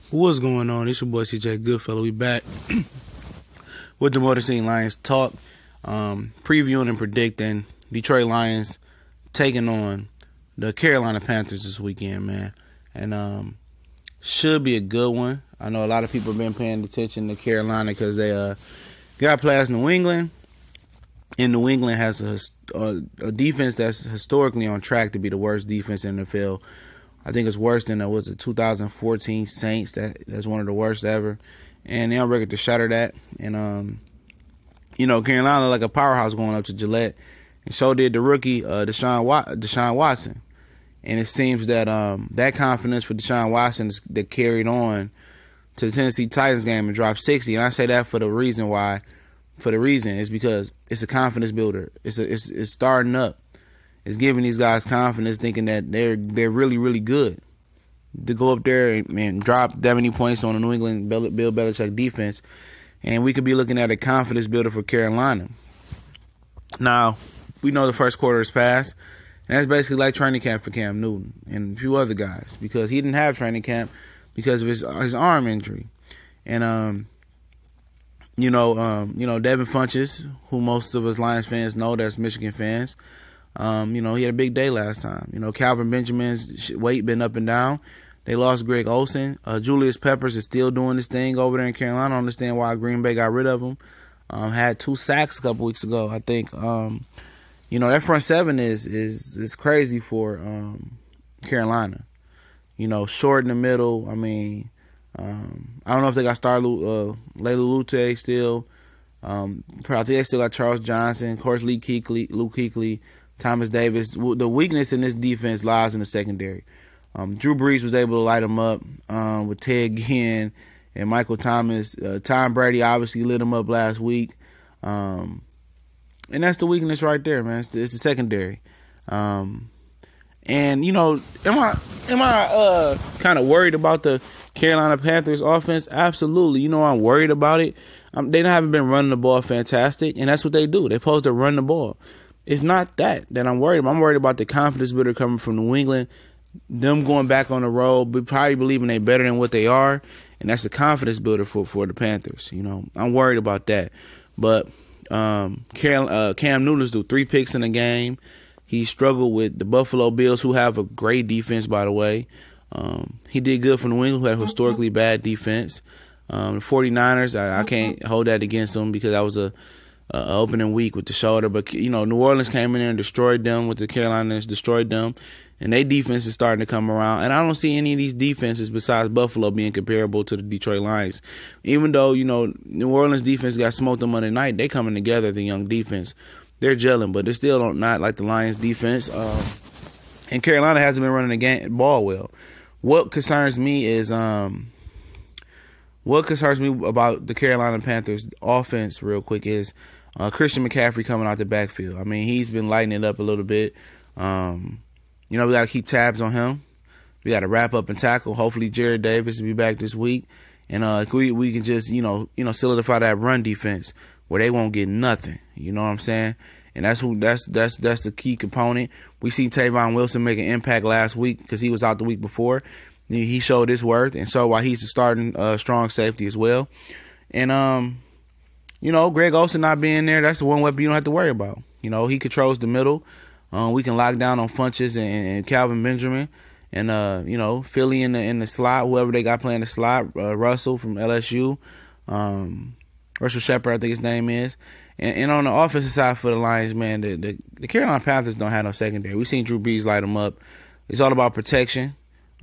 What's going on? It's your boy CJ Goodfellow. We back with the Motor City Lions talk, previewing and predicting Detroit Lions taking on the Carolina Panthers this weekend, man. And should be a good one. I know a lot of people have been paying attention to Carolina because they got players New England, and New England has a defense that's historically on track to be the worst defense in the NFL. I think it's worse than the 2014 Saints. That's one of the worst ever. And they're on record to shatter that. And, Carolina like a powerhouse going up to Gillette. And so did the rookie, Deshaun Watson. And it seems that that confidence for Deshaun Watson that carried on to the Tennessee Titans game and dropped 60. And I say that for the reason is because it's a confidence builder. It's starting up. It's giving these guys confidence, thinking that they're really, really good. To go up there and drop that many points on the New England Bill Belichick defense, and we could be looking at a confidence builder for Carolina. Now, we know the first quarter is past, and that's basically like training camp for Cam Newton and a few other guys because he didn't have training camp because of his arm injury. And Devin Funchess, who most of us Lions fans know, that's Michigan fans. He had a big day last time. Calvin Benjamin's weight been up and down. They lost Greg Olsen. Julius Peppers is still doing this thing over there in Carolina. I don't understand why Green Bay got rid of him. Had 2 sacks a couple weeks ago. I think, that front seven is crazy for Carolina. Short in the middle. I mean, I don't know if they got Layla Lute still. I think they still got Charles Johnson. Of course, Luke Kuechly, Thomas Davis. The weakness in this defense lies in the secondary. Drew Brees was able to light them up with Ted Ginn and Michael Thomas. Tom Brady obviously lit them up last week. And that's the weakness right there, man. It's the secondary. Am I kind of worried about the Carolina Panthers offense? Absolutely. I'm worried about it. They haven't been running the ball fantastic, and that's what they do. They're supposed to run the ball. It's not that I'm worried about. I'm worried about the confidence builder coming from New England, them going back on the road, but probably believing they're better than what they are, and that's the confidence builder for the Panthers. I'm worried about that. But Cam Newton threw 3 picks in the game. He struggled with the Buffalo Bills, who have a great defense, by the way. He did good for New England, who had a historically bad defense. The 49ers, I can't hold that against them because that was a opening week with the shoulder. But, New Orleans came in there and destroyed them with the Carolinas, destroyed them. And their defense is starting to come around. And I don't see any of these defenses besides Buffalo being comparable to the Detroit Lions. Even though, New Orleans defense got smoked on Monday night, they coming together, the young defense. They're gelling, but they still not like the Lions defense. And Carolina hasn't been running the ball well. What concerns me about the Carolina Panthers offense real quick is Christian McCaffrey coming out the backfield. I mean, he's been lighting it up a little bit. We got to keep tabs on him. We got to wrap up and tackle. Hopefully Jared Davis will be back this week. And we can just, solidify that run defense where they won't get nothing. You know what I'm saying? And that's the key component. We see Tavon Wilson make an impact last week because he was out the week before. He showed his worth, and so while he's a starting strong safety as well. And Greg Olsen not being there, that's the one weapon you don't have to worry about. He controls the middle. We can lock down on Funchess and Calvin Benjamin, and Philly in the slot, whoever they got playing the slot, Russell from LSU, Russell Shepard, I think his name is. And on the offensive side for the Lions, man, the Carolina Panthers don't have no secondary. We've seen Drew Brees light them up. It's all about protection.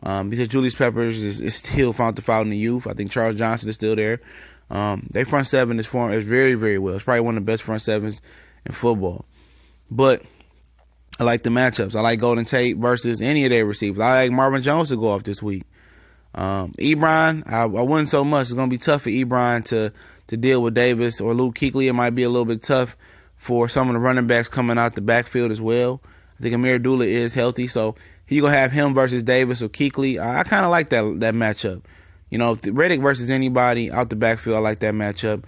Because Julius Peppers is still found to foul in the youth. I think Charles Johnson is still there. Their front seven is very, very well. It's probably one of the best front sevens in football. But I like the matchups. I like Golden Tate versus any of their receivers. I like Marvin Jones to go off this week. Ebron, I wouldn't so much. It's going to be tough for Ebron to deal with Davis or Luke Kuechly. It might be a little bit tough for some of the running backs coming out the backfield as well. I think Amir Abdullah is healthy, so you're going to have him versus Davis or Kuechly. I kind of like that matchup. Reddick versus anybody out the backfield, I like that matchup.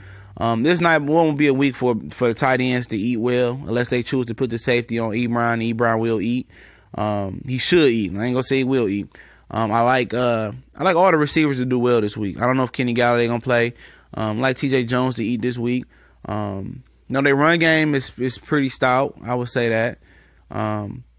This night won't be a week for the tight ends to eat well unless they choose to put the safety on Ebron. Ebron will eat. He should eat. I ain't going to say he will eat. I like all the receivers to do well this week. I don't know if Kenny Galladay gonna play. I like T.J. Jones to eat this week. Their run game is pretty stout. I would say that.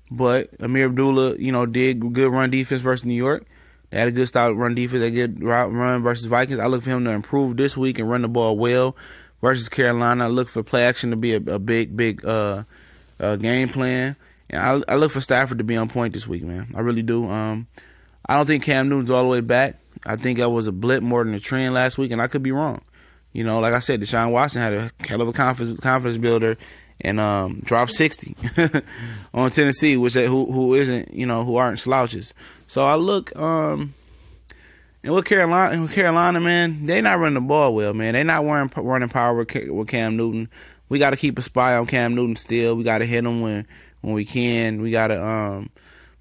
But Amir Abdullah, did good run defense versus New York. They had a good stout run defense. They good run versus Vikings. I look for him to improve this week and run the ball well versus Carolina. I look for play action to be a big game plan. And I look for Stafford to be on point this week, man. I really do. I don't think Cam Newton's all the way back. I think that was a blip more than a trend last week, and I could be wrong. Like I said, Deshaun Watson had a hell of a confidence builder and dropped 60 on Tennessee, who isn't, who aren't slouches. So I look, and with Carolina, man, they not running the ball well, man. They not running power with Cam Newton. We got to keep a spy on Cam Newton still. We got to hit him when we can. We got to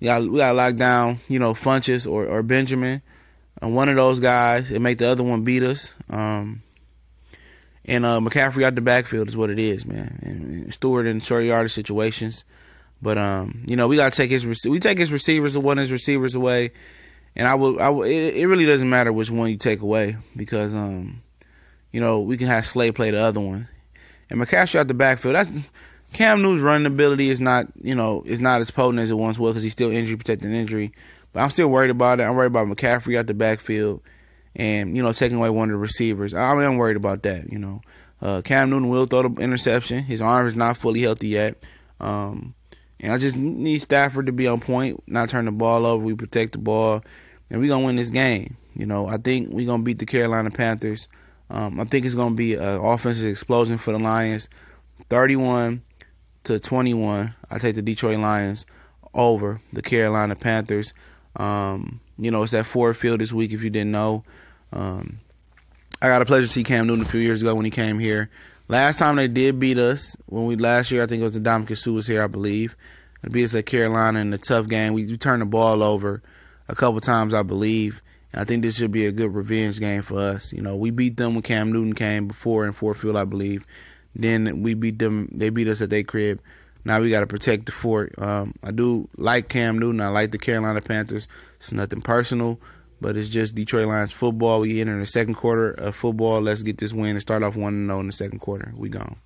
lock down, Funchess or Benjamin, and one of those guys, and make the other one beat us. And McCaffrey out the backfield is what it is, man. And Stewart in short yardage situations. But we got to take his receivers away. And it really doesn't matter which one you take away because we can have Slay play the other one. And McCaffrey out the backfield, Cam Newton's running ability is not as potent as it once was because he's still injury. But I'm still worried about it. I'm worried about McCaffrey out the backfield and, taking away one of the receivers. I'm worried about that, Cam Newton will throw the interception. His arm is not fully healthy yet. And I just need Stafford to be on point, not turn the ball over. We protect the ball, and we're going to win this game. I think we're going to beat the Carolina Panthers. I think it's going to be an offensive explosion for the Lions. 31-21. I take the Detroit Lions over the Carolina Panthers. It's at Ford Field this week if you didn't know. I got a pleasure to see Cam Newton a few years ago when he came here. Last time they did beat us, last year I think it was Ndamukong Suh was here, I believe. They beat us at Carolina in a tough game. We turned the ball over a couple times, I believe. And I think this should be a good revenge game for us. We beat them when Cam Newton came before in Ford Field, I believe. Then we beat them. They beat us at their crib. Now we got to protect the fort. I do like Cam Newton. I like the Carolina Panthers. It's nothing personal, but it's just Detroit Lions football. We enter the second quarter of football. Let's get this win and start off 1-0 in the second quarter. We gone.